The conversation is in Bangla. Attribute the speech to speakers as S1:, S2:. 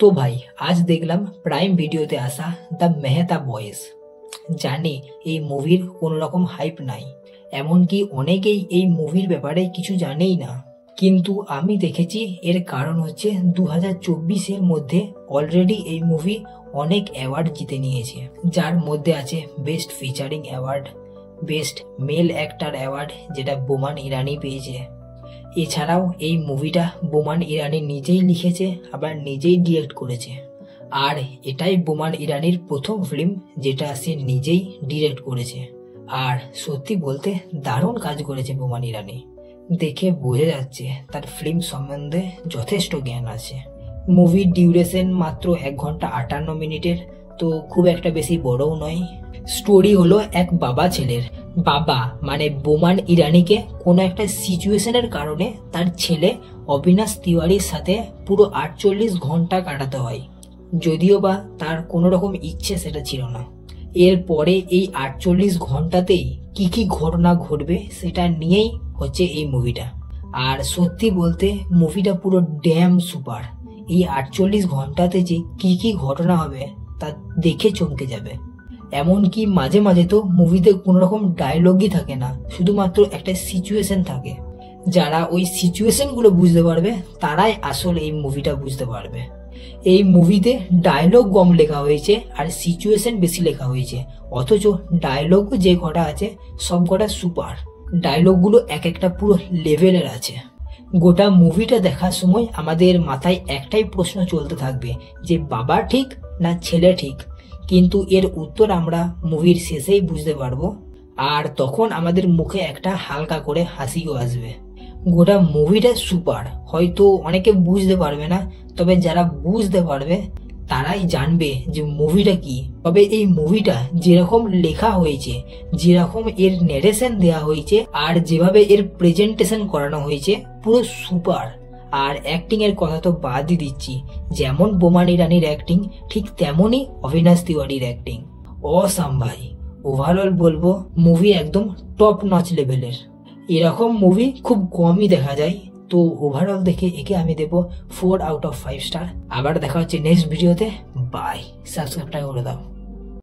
S1: তো ভাই আজ দেখলাম প্রাইম ভিডিওতে আসা দ্য মেহতা বয়েজ। জানি এই মুভির কোনো রকম হাইপ নাই, এমনকি অনেকেই এই মুভির ব্যাপারে কিছু জানেই না, কিন্তু আমি দেখেছি এর কারণ হচ্ছে 2024-এর মধ্যে অলরেডি এই মুভি অনেক অ্যাওয়ার্ড জিতে নিয়েছে, যার মধ্যে আছে best featuring award, best mail actor award যেটা বোমান ইরানি পেয়েছে। এছাড়াও এই মুভিটা বোমান ইরানি নিজেই লিখেছে আবার নিজেই ডিরেক্ট করেছে, আর এটাই বোমান ইরানির প্রথম ফিল্ম যেটা সে নিজেই ডিরেক্ট করেছে। আর সত্যি বলতে দারুণ কাজ করেছে বোমান ইরানি, দেখে বোঝা যাচ্ছে তার ফিল্ম সম্বন্ধে যথেষ্ট জ্ঞান আছে। মুভির ডিউরেশন মাত্র 1 ঘন্টা 58 মিনিটের, তো খুব একটা বেশি বড়ও নয়। স্টোরি হলো এক বাবা ছেলের। বাবা মানে বোমান ইরানিকে কোনো একটা সিচুয়েশনের কারণে তার ছেলে অবিনাশ তিওয়ারির সাথে পুরো 48 ঘন্টা কাটাতে হয়, যদিও বা তার কোনো রকম ইচ্ছে সেটা ছিল না। এরপরে এই 48 ঘন্টাতেই কি ঘটনা ঘটবে সেটা নিয়েই হচ্ছে এই মুভিটা। আর সত্যি বলতে মুভিটা পুরো ড্যাম সুপার। এই 48 ঘন্টাতে যে কি ঘটনা হবে তা দেখে চমকে যাবে। এমনকি মাঝে মাঝে তো মুভিতে কোনো রকম ডায়লগই থাকে না, শুধুমাত্র একটা সিচুয়েশন থাকে। যারা ওই সিচুয়েশনগুলো বুঝতে পারবে তারাই আসলে এই মুভিটা বুঝতে পারবে। এই মুভিতে ডায়লগ কম লেখা হয়েছে আর সিচুয়েশন বেশি লেখা হয়েছে, অথচ ডায়লগ যে কটা আছে সব কটা সুপার। ডায়লগগুলো এক একটা পুরো লেভেলের আছে। গোটা মুভিটা দেখার সময় আমাদের মাথায় একটাই প্রশ্ন চলতে থাকবে যে বাবা ঠিক না ছেলে ঠিক, কিন্তু এর উত্তর আমরা মুভির শেষেই বুঝতে পারবো, আর তখন আমাদের মুখে একটা হালকা করে হাসিও আসবে। গোটা মুভিটা সুপার। হয়তো অনেকে বুঝতে পারবে না, তবে যারা বুঝতে পারবে তারাই জানবে যে মুভিটা কি। তবে এই মুভিটা যেরকম লেখা হয়েছে, যেরকম এর ন্যারেশন দেওয়া হয়েছে, আর যেভাবে এর প্রেজেন্টেশন করানো হয়েছে পুরো সুপার। আর অ্যাক্টিং এর কথা তো বাদই দিচ্ছি, যেমন বোমান ইরানির অ্যাক্টিং ঠিক তেমনই অবিনাশ তিওয়ারির অ্যাক্টিং। অসাম ভাই। ওভারঅল বলবো মুভি একদম টপ নচ লেভেলের। এরকম মুভি খুব কমই দেখা যায়, তো ওভারঅল দেখে একে আমি দেবো 4 আউট অফ 5 স্টার। আবার দেখা হচ্ছে নেক্সট ভিডিওতে। বাই। সাবস্ক্রাইবটা করে দাও।